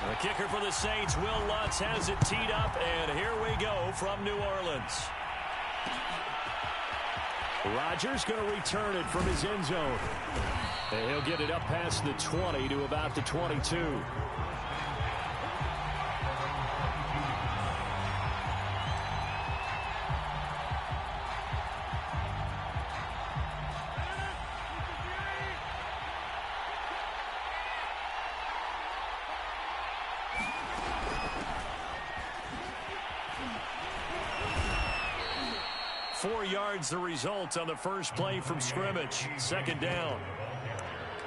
The kicker for the Saints, Will Lutz, has it teed up, and here we go from New Orleans. Rodgers going to return it from his end zone. And he'll get it up past the 20 to about the 22. The result on the first play from scrimmage. Second down.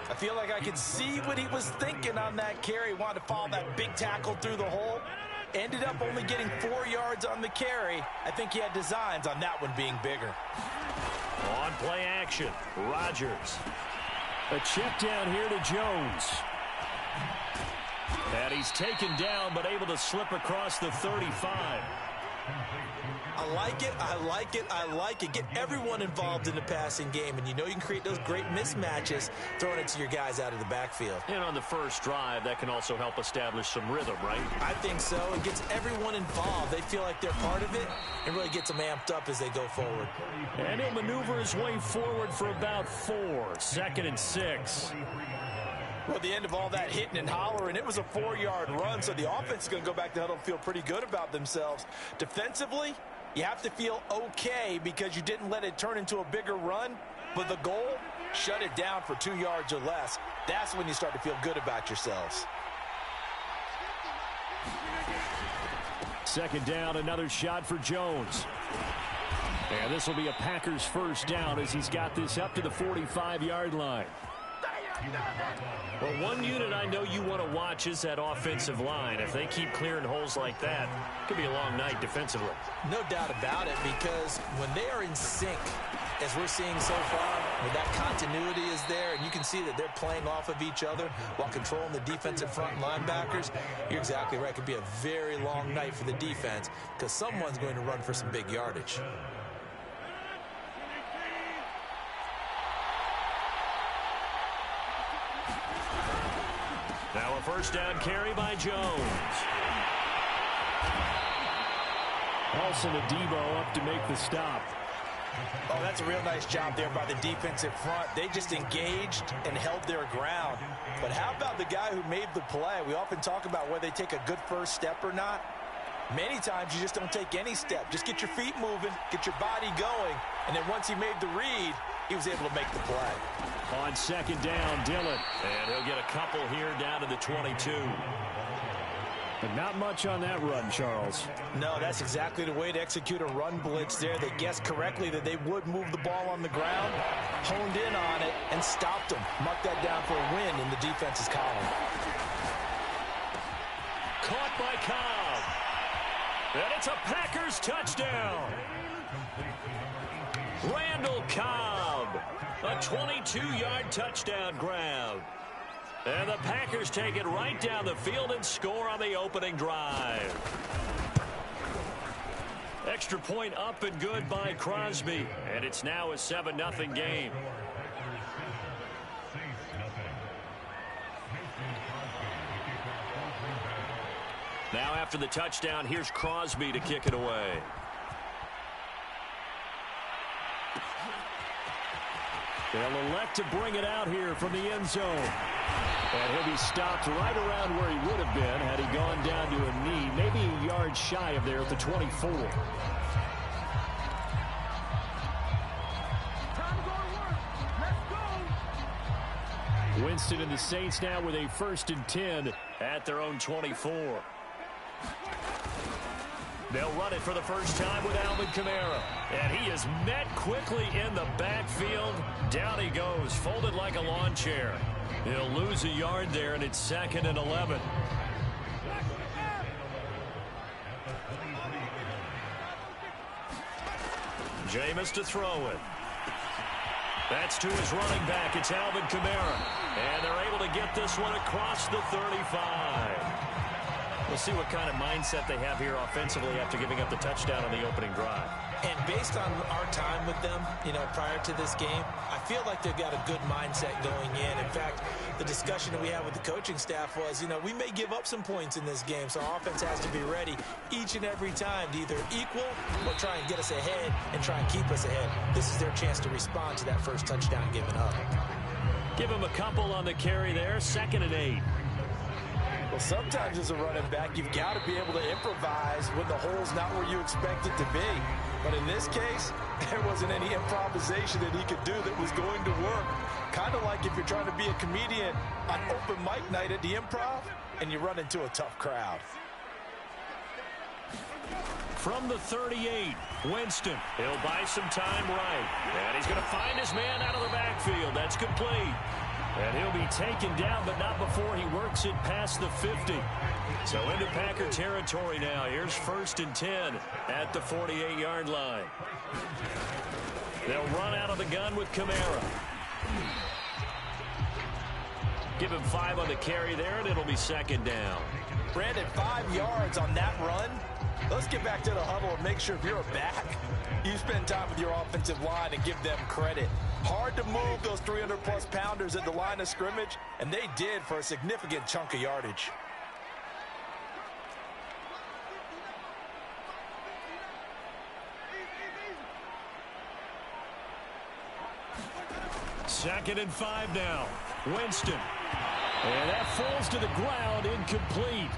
I feel like I can see what he was thinking on that carry. Wanted to follow that big tackle through the hole. Ended up only getting 4 yards on the carry. I think he had designs on that one being bigger. On play action, Rodgers. A check down here to Jones. And he's taken down but able to slip across the 35. I like it, I like it, I like it. Get everyone involved in the passing game, and you know you can create those great mismatches throwing it to your guys out of the backfield. And on the first drive, that can also help establish some rhythm, right? I think so. It gets everyone involved. They feel like they're part of it, and really gets them amped up as they go forward. And he'll maneuver his way forward for about 4. 2nd and 6. Well, at the end of all that hitting and hollering, it was a 4-yard run, so the offense is going to go back to huddle and feel pretty good about themselves. Defensively, you have to feel okay because you didn't let it turn into a bigger run, but the goal, shut it down for 2 yards or less. That's when you start to feel good about yourselves. Second down, another shot for Jones. And this will be a Packers first down as he's got this up to the 45-yard line. Well, one unit I know you want to watch is that offensive line. If they keep clearing holes like that, it could be a long night defensively. No doubt about it, because when they are in sync, as we're seeing so far, when that continuity is there, and you can see that they're playing off of each other while controlling the defensive front linebackers, you're exactly right. It could be a very long night for the defense because someone's going to run for some big yardage. Now a first down carry by Jones. Also the Debo up to make the stop. Oh, that's a real nice job there by the defensive front. They just engaged and held their ground. But how about the guy who made the play? We often talk about whether they take a good first step or not. Many times you just don't take any step. Just get your feet moving, get your body going, and then once he made the read, he was able to make the play. On second down, Dillon. And he'll get a couple here down to the 22. But not much on that run, Charles. No, that's exactly the way to execute a run blitz there. They guessed correctly that they would move the ball on the ground, honed in on it, and stopped them. Mark that down for a win in the defense's column. Caught by Cobb. And it's a Packers touchdown. Randall Cobb. A 22-yard touchdown grab. And the Packers take it right down the field and score on the opening drive. Extra point up and good by Crosby. And it's now a 7-0 game. Now after the touchdown, here's Crosby to kick it away. They'll elect to bring it out here from the end zone. And he'll be stopped right around where he would have been had he gone down to a knee, maybe a yard shy of there at the 24. Winston and the Saints now with a 1st and 10 at their own 24. They'll run it for the first time with Alvin Kamara. And he is met quickly in the backfield. Down he goes, folded like a lawn chair. He'll lose a yard there, and it's 2nd and 11. Jameis to throw it. That's to his running back. It's Alvin Kamara. And they're able to get this one across the 35. We'll see what kind of mindset they have here offensively after giving up the touchdown on the opening drive. And based on our time with them, prior to this game, I feel like they've got a good mindset going in. In fact, the discussion that we had with the coaching staff was, we may give up some points in this game, so our offense has to be ready each and every time to either equal or try and get us ahead and try and keep us ahead. This is their chance to respond to that first touchdown given up. Give him a couple on the carry there, 2nd and 8. Well, sometimes as a running back, you've got to be able to improvise when the hole's not where you expect it to be. But in this case, there wasn't any improvisation that he could do that was going to work. Kind of like if you're trying to be a comedian on open mic night at the Improv and you run into a tough crowd. From the 38, Winston. He'll buy some time right. And he's going to find his man out of the backfield. That's complete. And he'll be taken down, but not before he works it past the 50. So into Packer territory now. Here's 1st and 10 at the 48-yard line. They'll run out of the gun with Kamara. Give him 5 on the carry there, and it'll be 2nd down. Brandon, 5 yards on that run. Let's get back to the huddle and make sure if you're a back, you spend time with your offensive line and give them credit. Hard to move those 300-plus pounders at the line of scrimmage, and they did for a significant chunk of yardage. Second and 5 now. Winston. And that falls to the ground, incomplete.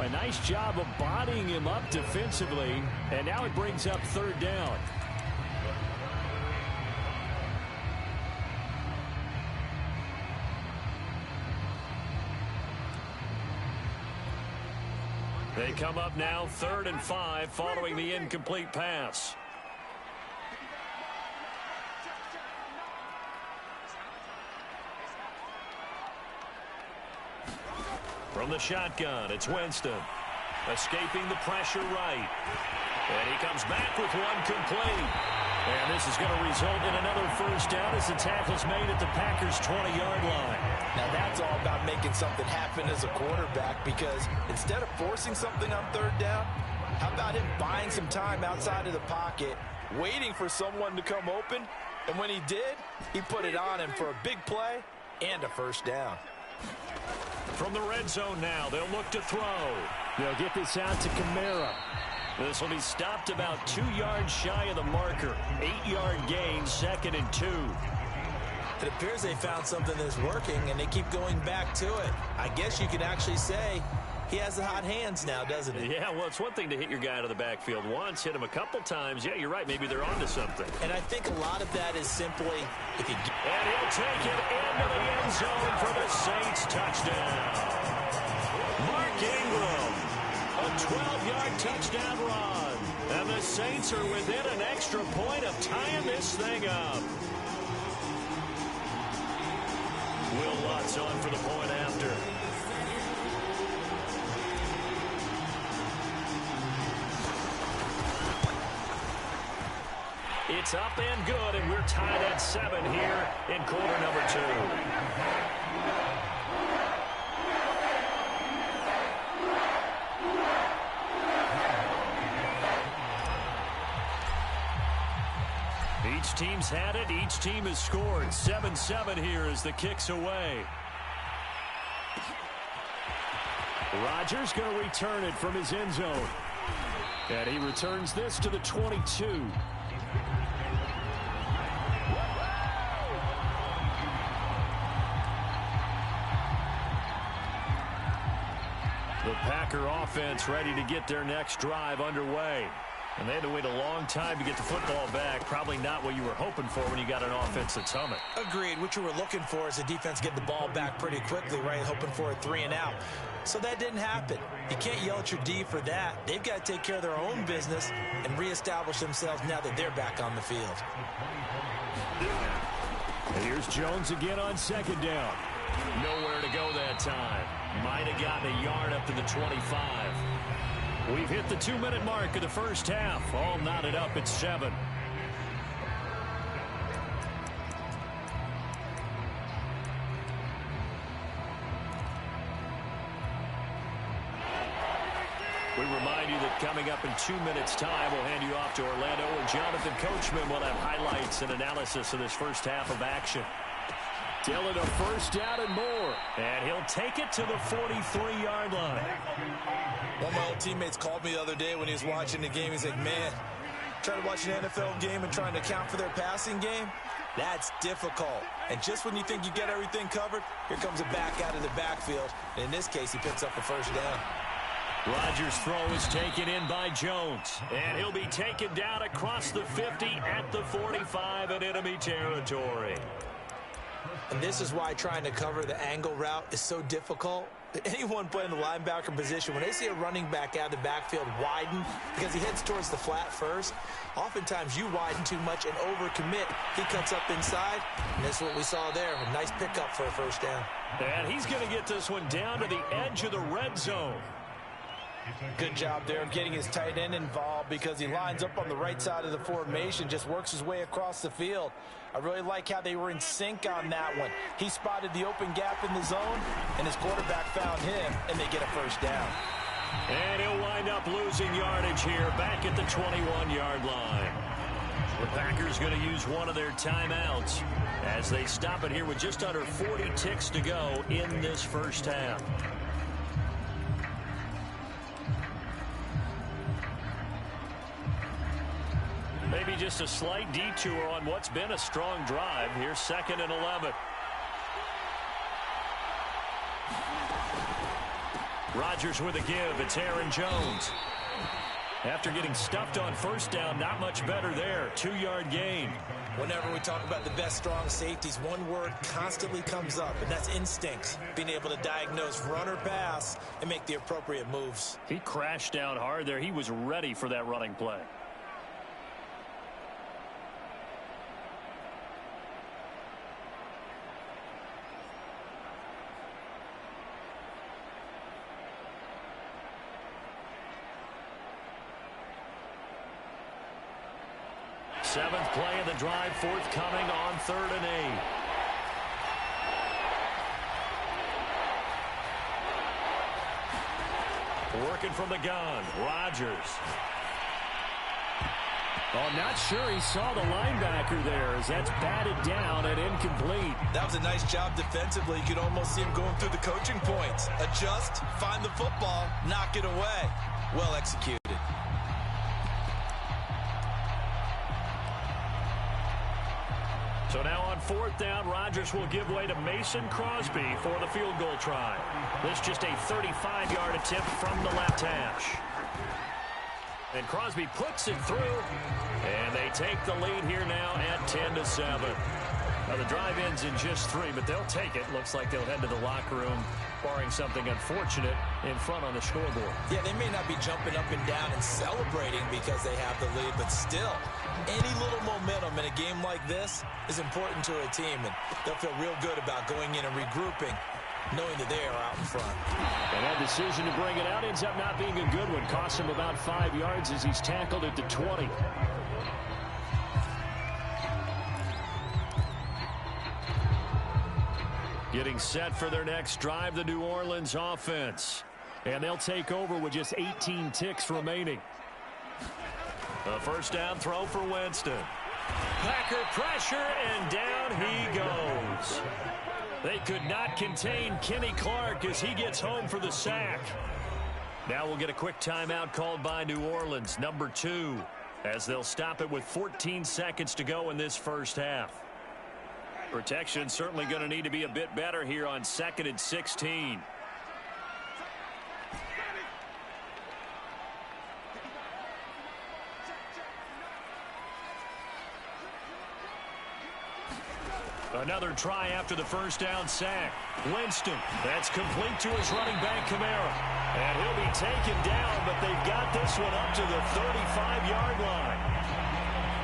A nice job of bodying him up defensively, and now it brings up 3rd down. They come up now 3rd and 5 following the incomplete pass. From the shotgun, it's Winston. Escaping the pressure right. And he comes back with one complete. And this is going to result in another 1st down as the tackle's made at the Packers' 20-yard line. Now that's all about making something happen as a quarterback, because instead of forcing something on 3rd down, how about him buying some time outside of the pocket, waiting for someone to come open, and when he did, he put it on him for a big play and a 1st down. From the red zone now, they'll look to throw. They'll get this out to Kamara. This will be stopped about 2 yards shy of the marker. 8-yard gain, 2nd and 2. It appears they found something that's working, and they keep going back to it. I guess you could actually say he has the hot hands now, doesn't he? Yeah, well, it's one thing to hit your guy out of the backfield once, hit him a couple times. Yeah, you're right. Maybe they're onto something. And I think a lot of that is simply if you... And he'll take it into the end zone for the Saints touchdown. Mark Ingram, a 12-yard touchdown run. And the Saints are within an extra point of tying this thing up. Will Lutz on for the point after. It's up and good, and we're tied at 7 here in quarter number 2. Each team's had it. Each team has scored. 7-7 here as the kick's away. Rodgers going to return it from his end zone. And he returns this to the 22. The Packer offense ready to get their next drive underway. And they had to wait a long time to get the football back. Probably not what you were hoping for when you got an offense that's humming. Agreed. What you were looking for is the defense get the ball back pretty quickly, right? Hoping for a 3 and out. So that didn't happen. You can't yell at your D for that. They've got to take care of their own business and reestablish themselves now that they're back on the field. And here's Jones again on 2nd down. Nowhere to go that time. Might have gotten a yard up to the 25. We've hit the 2-minute mark of the first half. All knotted up at 7. We remind you that coming up in 2 minutes' time, we'll hand you off to Orlando, and Jonathan Coachman will have highlights and analysis of this first half of action. Dillon, a first down and more, and he'll take it to the 43-yard line. One of my old teammates called me the other day when he was watching the game. He's like, man, trying to watch an NFL game and trying to account for their passing game, that's difficult. And just when you think you get everything covered, here comes a back out of the backfield. And in this case, he picks up a first down. Rodgers' throw is taken in by Jones, and he'll be taken down across the 50 at the 45 in enemy territory. And this is why trying to cover the angle route is so difficult. Anyone playing the linebacker position, when they see a running back out of the backfield widen because he heads towards the flat first, oftentimes you widen too much and overcommit. He cuts up inside, and that's what we saw there. A nice pickup for a first down. And he's going to get this one down to the edge of the red zone. Good job there of getting his tight end involved because he lines up on the right side of the formation, just works his way across the field. I really like how they were in sync on that one. He spotted the open gap in the zone, and his quarterback found him, and they get a first down. And he'll wind up losing yardage here back at the 21-yard line. The Packers going to use one of their timeouts as they stop it here with just under 40 ticks to go in this first half. Maybe just a slight detour on what's been a strong drive. Here's 2nd and 11. Rodgers with a give. It's Aaron Jones. After getting stuffed on first down, not much better there. 2-yard gain. Whenever we talk about the best strong safeties, one word constantly comes up, and that's instincts. Being able to diagnose run or pass and make the appropriate moves. He crashed down hard there. He was ready for that running play. Seventh play of the drive, forthcoming on 3rd and 8. Working from the gun, Rodgers. Oh, I'm not sure he saw the linebacker there as that's batted down and incomplete. That was a nice job defensively. You could almost see him going through the coaching points. Adjust, find the football, knock it away. Well executed. So now on 4th down, Rodgers will give way to Mason Crosby for the field goal try. This just a 35-yard attempt from the left hash. And Crosby puts it through, and they take the lead here now at 10-7. Now the drive ends in just 3, but they'll take it. Looks like they'll head to the locker room, barring something unfortunate in front on the scoreboard. Yeah, they may not be jumping up and down and celebrating because they have the lead, but still, any little momentum in a game like this is important to a team, and they'll feel real good about going in and regrouping, knowing that they are out in front. And that decision to bring it out ends up not being a good one. Costs him about 5 yards as he's tackled at the 20. Getting set for their next drive, the New Orleans offense. And they'll take over with just 18 ticks remaining. A first down throw for Winston. Packer pressure, and down he goes. They could not contain Kenny Clark as he gets home for the sack. Now we'll get a quick timeout called by New Orleans, number 2, as they'll stop it with 14 seconds to go in this first half. Protection certainly going to need to be a bit better here on 2nd and 16. Another try after the first down sack. Winston, that's complete to his running back, Kamara. And he'll be taken down, but they've got this one up to the 35-yard line.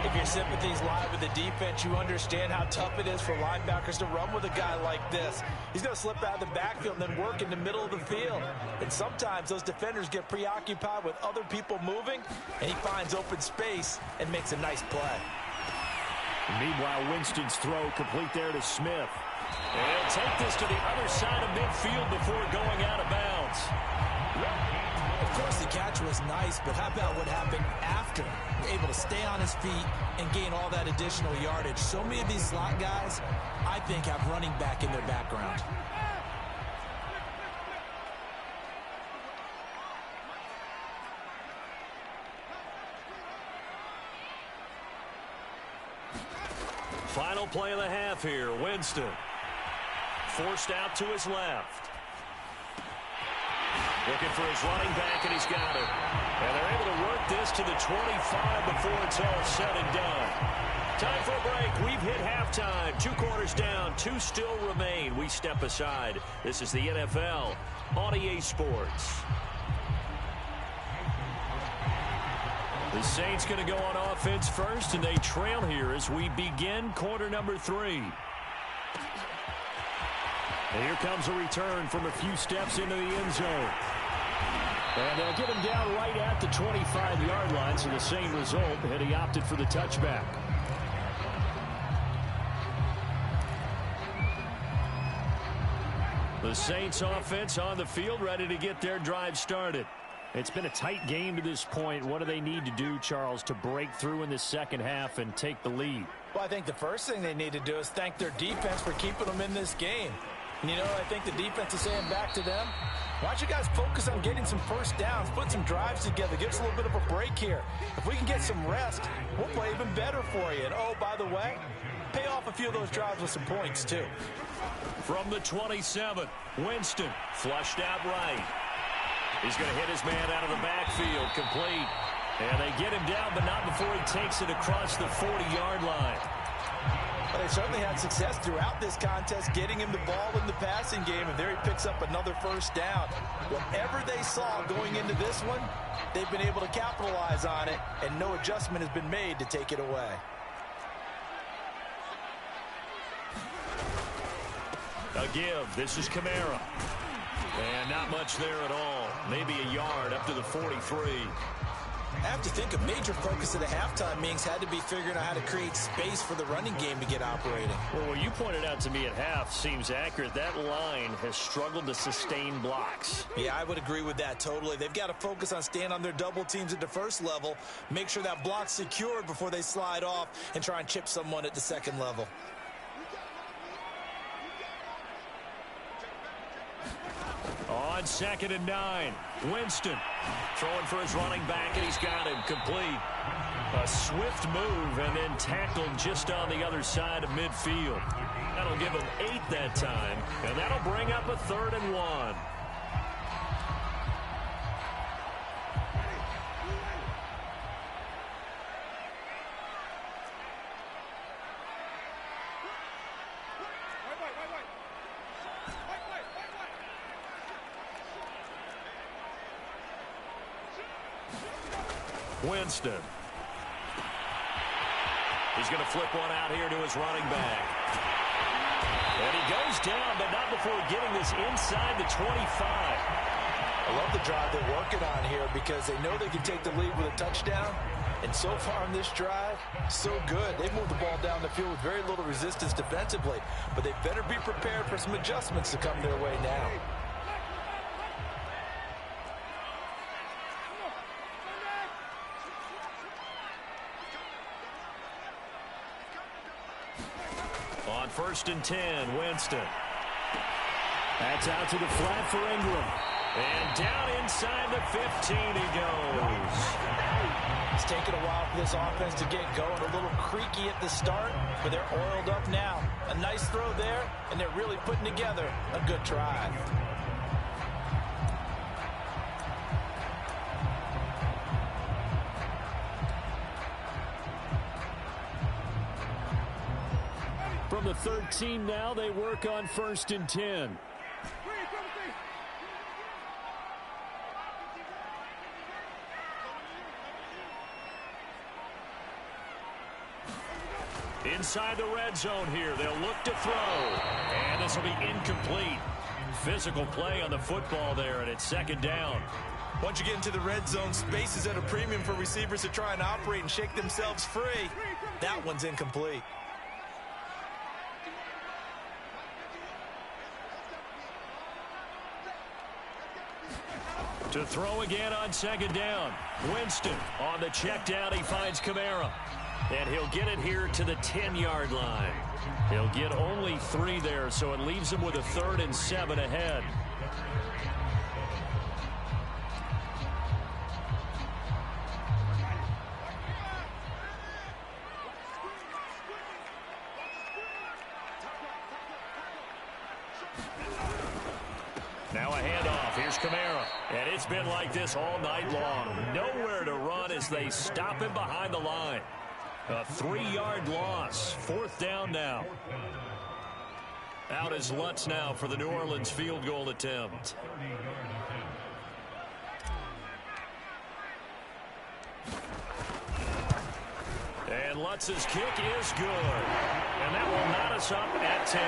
If your sympathies lie with the defense, you understand how tough it is for linebackers to run with a guy like this. He's going to slip out of the backfield and then work in the middle of the field. And sometimes those defenders get preoccupied with other people moving, and he finds open space and makes a nice play. Meanwhile, Winston's throw complete there to Smith. And he'll take this to the other side of midfield before going out of bounds. Of course, the catch was was nice, but how about what happened after? Able to stay on his feet and gain all that additional yardage. So many of these slot guys, I think, have running back in their background. Final play of the half here. Winston forced out to his left. Looking for his running back, and he's got it. And they're able to work this to the 25 before it's all said and done. Time for a break. We've hit halftime. 2 quarters down. 2 still remain. We step aside. This is the NFL on EA Sports. The Saints going to go on offense first, and they trail here as we begin quarter number 3. And here comes a return from a few steps into the end zone. And they'll get him down right at the 25-yard line, so the same result, and he opted for the touchback. The Saints offense on the field, ready to get their drive started. It's been a tight game to this point. What do they need to do, Charles, to break through in the second half and take the lead? Well, I think the first thing they need to do is thank their defense for keeping them in this game. And, you know, I think the defense is saying back to them, why don't you guys focus on getting some first downs, put some drives together, give us a little bit of a break here. If we can get some rest, we'll play even better for you. And, oh, by the way, pay off a few of those drives with some points, too. From the 27, Winston flushed out right. He's going to hit his man out of the backfield, complete. And they get him down, but not before he takes it across the 40-yard line. But they certainly had success throughout this contest, getting him the ball in the passing game, and there he picks up another first down. Whatever they saw going into this one, they've been able to capitalize on it, and no adjustment has been made to take it away. A give. This is Kamara. And not much there at all. Maybe a yard up to the 43. I have to think a major focus at the halftime meetings had to be figuring out how to create space for the running game to get operating. Well, what you pointed out to me at half seems accurate. That line has struggled to sustain blocks. Yeah, I would agree with that totally. They've got to focus on staying on their double teams at the first level, make sure that block's secured before they slide off and try and chip someone at the second level. On 2nd and 9, Winston throwing for his running back, and he's got him complete. A swift move and then tackled just on the other side of midfield. That'll give him 8 that time, and that'll bring up a 3rd and 1. Winston. He's going to flip one out here to his running back. And he goes down, but not before getting this inside the 25. I love the drive they're working on here because they know they can take the lead with a touchdown. And so far on this drive, so good. They've moved the ball down the field with very little resistance defensively. But they better be prepared for some adjustments to come their way now. On 1st and 10, Winston. That's out to the flat for Ingram. And down inside the 15 he goes. It's taken a while for this offense to get going. A little creaky at the start, but they're oiled up now. A nice throw there, and they're really putting together a good drive. From the 13 now, they work on 1st and 10. Inside the red zone here, they'll look to throw. And this will be incomplete. Physical play on the football there, and it's 2nd down. Once you get into the red zone, space is at a premium for receivers to try and operate and shake themselves free. That one's incomplete. To throw again on second down. Winston on the check down. He finds Kamara. And he'll get it here to the 10-yard line. He'll get only 3 there, so it leaves him with a 3rd and 7 ahead. Now a handoff. Here's Kamara. And it's been like this all night long. Nowhere to run as they stop him behind the line. A 3-yard loss. 4th down now. Out is Lutz now for the New Orleans field goal attempt. And Lutz's kick is good. And that will knot us up at 10.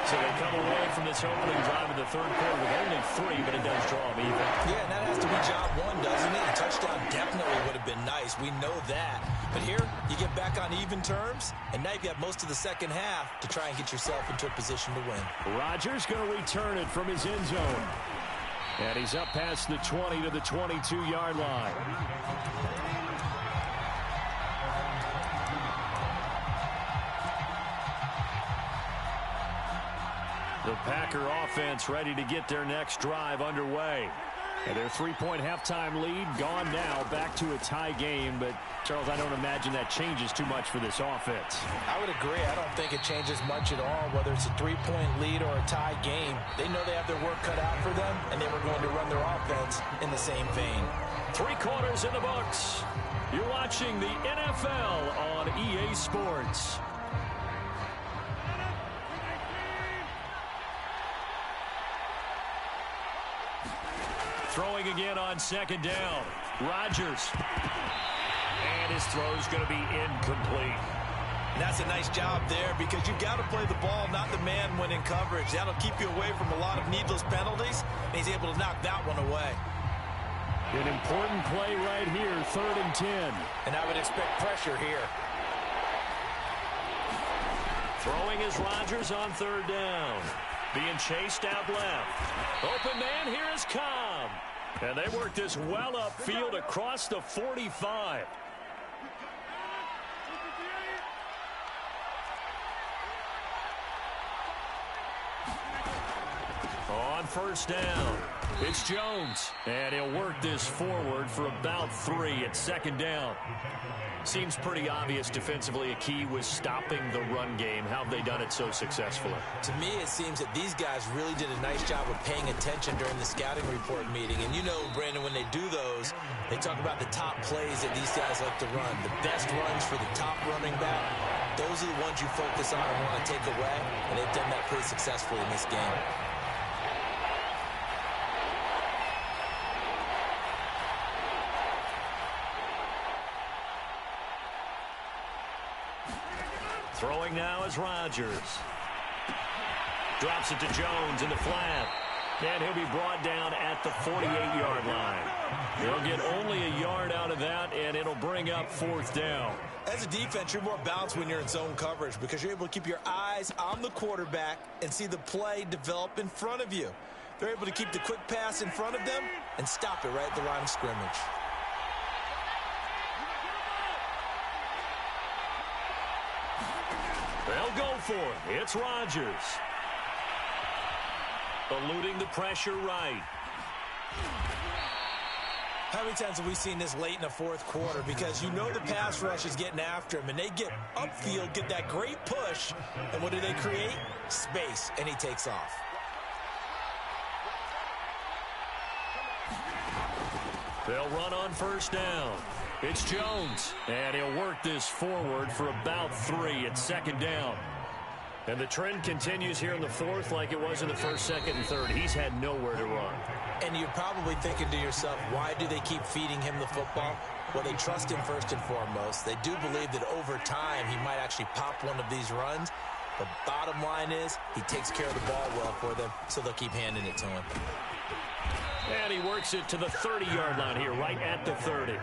So they come away from this opening drive in the 3rd quarter with only 3, but it does draw them even. Yeah, and that has to be job 1, doesn't it? A touchdown definitely would have been nice. We know that. But here, you get back on even terms, and now you've got most of the second half to try and get yourself into a position to win. Rodgers going to return it from his end zone. And he's up past the 20 to the 22-yard line. The Packer offense ready to get their next drive underway. And their 3-point halftime lead gone now, back to a tie game. But, Charles, I don't imagine that changes too much for this offense. I would agree. I don't think it changes much at all, whether it's a 3-point lead or a tie game. They know they have their work cut out for them, and they were going to run their offense in the same vein. 3 quarters in the books. You're watching the NFL on EA Sports. Throwing again on second down. Rodgers. And his throw's going to be incomplete. And that's a nice job there because you've got to play the ball, not the man when in coverage. That'll keep you away from a lot of needless penalties, and he's able to knock that one away. An important play right here, 3rd and 10. And I would expect pressure here. Throwing is Rodgers on 3rd down. Being chased out left. Open man, here is Cobb. And they work this well upfield across the 45. On 1st down, it's Jones. And he'll work this forward for about 3 at 2nd down. Seems pretty obvious defensively a key was stopping the run game. How have they done it so successfully? To me, it seems that these guys really did a nice job of paying attention during the scouting report meeting. And you know, Brandon, when they do those, they talk about the top plays that these guys like to run. The best runs for the top running back. Those are the ones you focus on and want to take away. And they've done that pretty successfully in this game. Throwing now is Rodgers. Drops it to Jones in the flat. And he'll be brought down at the 48-yard line. They'll get only a yard out of that, and it'll bring up 4th down. As a defense, you're more balanced when you're in zone coverage because you're able to keep your eyes on the quarterback and see the play develop in front of you. They're able to keep the quick pass in front of them and stop it right at the line of scrimmage. They'll go for it. It's Rodgers. Eluding the pressure right. How many times have we seen this late in the 4th quarter? Because you know the pass rush is getting after him, and they get upfield, get that great push, and what do they create? Space, and he takes off. They'll run on 1st down. It's Jones, and he'll work this forward for about 3 at 2nd down. And the trend continues here in the 4th like it was in the 1st, 2nd, and 3rd. He's had nowhere to run. And you're probably thinking to yourself, why do they keep feeding him the football? Well, they trust him first and foremost. They do believe that over time he might actually pop one of these runs. The bottom line is he takes care of the ball well for them, so they'll keep handing it to him. And he works it to the 30-yard line here, right at the 30.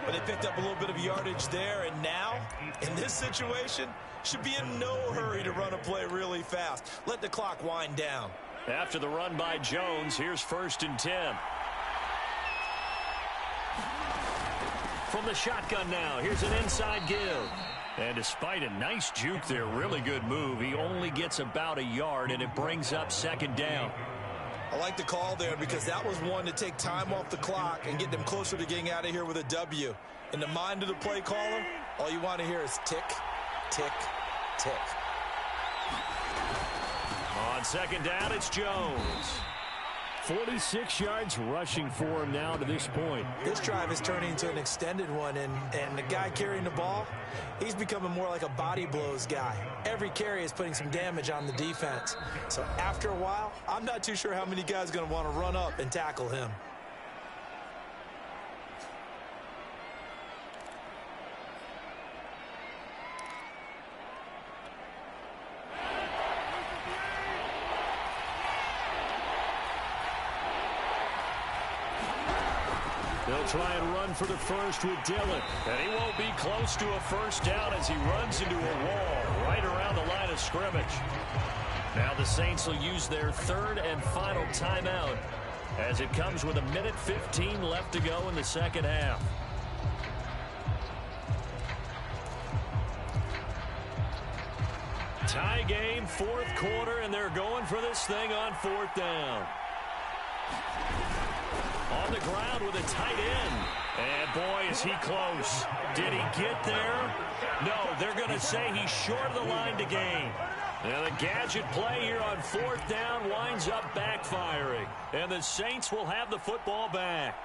But they picked up a little bit of yardage there, and now, in this situation, should be in no hurry to run a play really fast. Let the clock wind down. After the run by Jones, here's 1st and 10. From the shotgun now, here's an inside give. And despite a nice juke there, really good move, he only gets about a yard, and it brings up second down. I like the call there because that was one to take time off the clock and get them closer to getting out of here with a W. In the mind of the play caller, all you want to hear is tick, tick, tick. On second down, it's Jones. 46 yards rushing for him now to this point. This drive is turning into an extended one, and the guy carrying the ball, he's becoming more like a body blows guy. Every carry is putting some damage on the defense. So after a while, I'm not too sure how many guys are going to want to run up and tackle him. They'll try and run for the first with Dillon. And he won't be close to a first down as he runs into a wall right around the line of scrimmage. Now the Saints will use their third and final timeout as it comes with 1:15 left to go in the second half. Tie game, fourth quarter, and they're going for this thing on fourth down. On the ground with a tight end. And boy, is he close. Did he get there? No, they're going to say he's short of the line to gain. And the gadget play here on fourth down winds up backfiring. And the Saints will have the football back.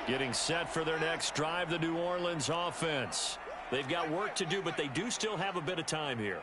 Getting set for their next drive, the New Orleans offense. They've got work to do, but they do still have a bit of time here.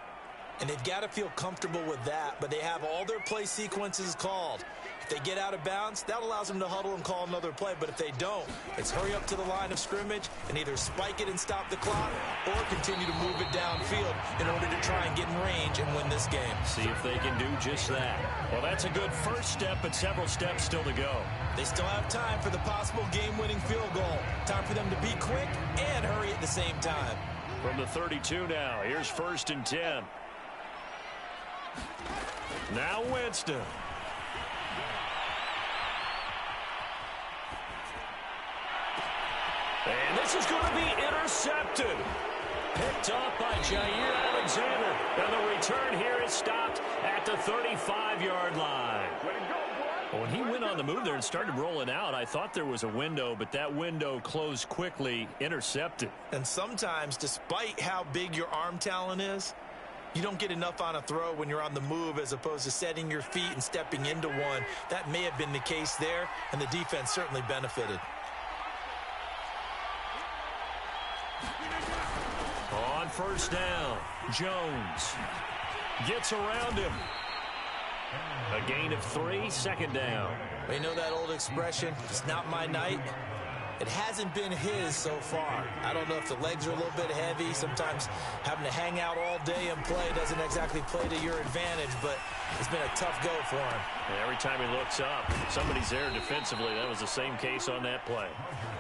And they've got to feel comfortable with that, but they have all their play sequences called. If they get out of bounds, that allows them to huddle and call another play. But if they don't, it's hurry up to the line of scrimmage and either spike it and stop the clock or continue to move it downfield in order to try and get in range and win this game. See if they can do just that. Well, that's a good first step, but several steps still to go. They still have time for the possible game-winning field goal. Time for them to be quick and hurry at the same time. From the 32 now, here's 1st and 10. Now Winston. And this is going to be intercepted. Picked off by Jair Alexander. And the return here is stopped at the 35-yard line. When he went on the move there and started rolling out, I thought there was a window, but that window closed quickly, intercepted. And sometimes, despite how big your arm talent is, you don't get enough on a throw when you're on the move as opposed to setting your feet and stepping into one. That may have been the case there, and the defense certainly benefited. On first down, Jones gets around him. A gain of 3, second down. We know that old expression, it's not my night. It hasn't been his so far. I don't know if the legs are a little bit heavy. Sometimes having to hang out all day and play doesn't exactly play to your advantage, but it's been a tough go for him. And every time he looks up, somebody's there defensively. That was the same case on that play.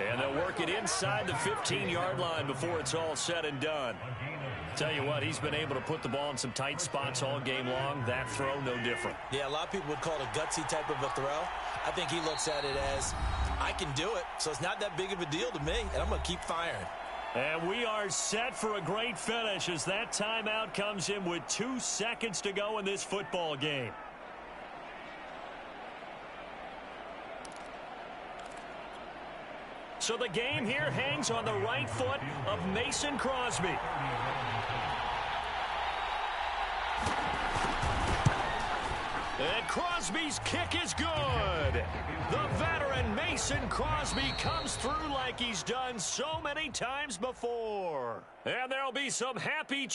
And they'll work it inside the 15-yard line before it's all said and done. Tell you what, he's been able to put the ball in some tight spots all game long. That throw, no different. Yeah, a lot of people would call it a gutsy type of a throw. I think he looks at it as, I can do it, so it's not that big of a deal to me, and I'm going to keep firing. And we are set for a great finish as that timeout comes in with 2 seconds to go in this football game. So the game here hangs on the right foot of Mason Crosby. And Crosby's kick is good. The veteran Mason Crosby comes through like he's done so many times before. And there'll be some happy